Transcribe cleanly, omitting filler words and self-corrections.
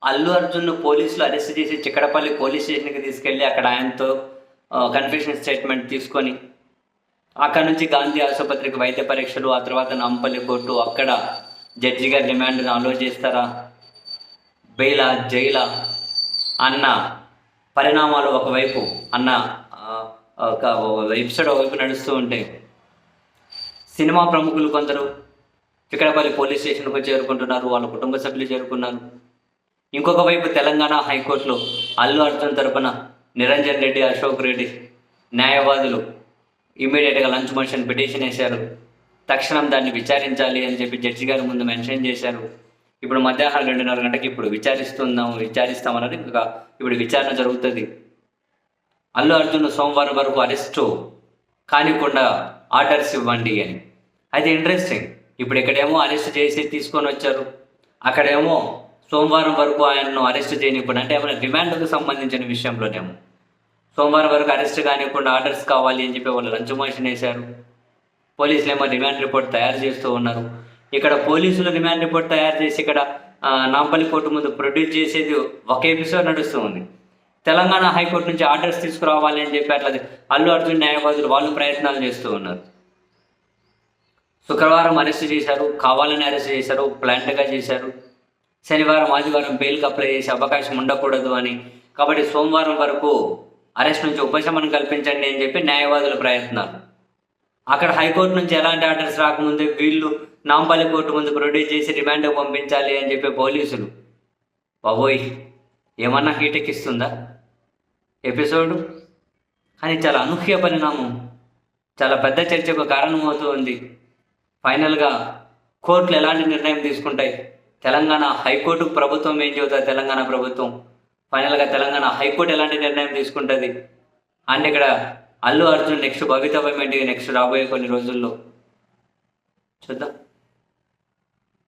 అల్లు అర్జున్ను పోలీసులు అరెస్ట్ చేసి చిక్కడపల్లి పోలీస్ స్టేషన్కి తీసుకెళ్ళి అక్కడ ఆయనతో కన్ఫెషన్ స్టేట్మెంట్ తీసుకొని అక్కడ నుంచి గాంధీ ఆసుపత్రికి వైద్య పరీక్షలు, ఆ తర్వాత నాంపల్లి కోర్టు, అక్కడ జడ్జి గారి రిమాండ్ను అలో చేస్తారా, బెయిలా, జైలా అన్న పరిణామాలు ఒకవైపు అన్న ఒక ఎపిసోడ్ ఒకవైపు నడుస్తూ ఉంటే, సినిమా ప్రముఖులు కొందరు చిక్కడపల్లి పోలీస్ స్టేషన్కు చేరుకుంటున్నారు, వాళ్ళ కుటుంబ సభ్యులు చేరుకున్నారు. ఇంకొక వైపు తెలంగాణ హైకోర్టులో అల్లు అర్జున్ తరపున నిరంజన్ రెడ్డి, అశోక్ రెడ్డి న్యాయవాదులు ఇమీడియట్గా లంచ్ మోషన్ పిటిషన్ వేశారు. తక్షణం దాన్ని విచారించాలి అని చెప్పి జడ్జి గారి ముందు మెన్షన్ చేశారు. ఇప్పుడు మధ్యాహ్నం 2:30 గంటకి ఇప్పుడు విచారిస్తామన్నది ఇంకా ఇప్పుడు విచారణ జరుగుతుంది. అల్లు అర్జున్ సోమవారం వరకు అరెస్టు కానికుండా ఆర్డర్స్ ఇవ్వండి అని. అయితే ఇంట్రెస్టింగ్, ఇప్పుడు ఇక్కడేమో అరెస్ట్ చేసి తీసుకొని వచ్చారు, అక్కడేమో సోమవారం వరకు ఆయనను అరెస్ట్ చేయనివ్వకుండా, అంటే ఏమైనా రిమాండ్కు సంబంధించిన విషయంలోనేమో సోమవారం వరకు అరెస్ట్ కానివ్వకుండా ఆర్డర్స్ కావాలి అని చెప్పి వాళ్ళు లంచ్ మోషన్ వేశారు. పోలీసులు ఏమో రిమాండ్ రిపోర్ట్ తయారు చేస్తూ ఉన్నారు. ఇక్కడ పోలీసులు రిమాండ్ రిపోర్ట్ తయారు చేసి ఇక్కడ నాంపల్లి కోర్టు ముందు ప్రొడ్యూస్ చేసేది ఒక ఎపిసోడ్ నడుస్తూ ఉంది. తెలంగాణ హైకోర్టు నుంచి ఆర్డర్స్ తీసుకురావాలి అని చెప్పి అట్లా అల్లు అర్జున్ న్యాయవాదులు వాళ్ళు ప్రయత్నాలు చేస్తూ ఉన్నారు. శుక్రవారం అరెస్ట్ చేశారు, కావాలని అరెస్ట్ చేశారు, ప్లాంట్గా చేశారు. శనివారం, ఆదివారం బెయిల్కి అప్లై చేసే అవకాశం ఉండకూడదు అని, కాబట్టి సోమవారం వరకు అరెస్ట్ నుంచి ఉపశమనం కల్పించండి అని చెప్పి న్యాయవాదుల ప్రయత్నాలు. అక్కడ హైకోర్టు నుంచి ఎలాంటి ఆర్డర్స్ రాకముందే వీళ్ళు నాంపల్లి కోర్టు ముందు ప్రొడ్యూస్ చేసి రిమాండ్కి పంపించాలి అని చెప్పి పోలీసులు. బాబోయ్, ఏమన్నా హీటెక్కిస్తుందా ఎపిసోడు? కానీ చాలా అనూహ్య పరిణామం, చాలా పెద్ద చర్చకు కారణమవుతూ ఉంది. ఫైనల్గా కోర్టులు ఎలాంటి నిర్ణయం తీసుకుంటాయి, తెలంగాణ హైకోర్టు ప్రభుత్వం ఏం చెబుతుంది, తెలంగాణ ప్రభుత్వం ఫైనల్గా తెలంగాణ హైకోర్టు ఎలాంటి నిర్ణయం తీసుకుంటుంది అండ్ ఇక్కడ అల్లు అర్జున్ నెక్స్ట్ భవితవ్యం ఏంటి, నెక్స్ట్ రాబోయే కొన్ని రోజుల్లో చూద్దాం.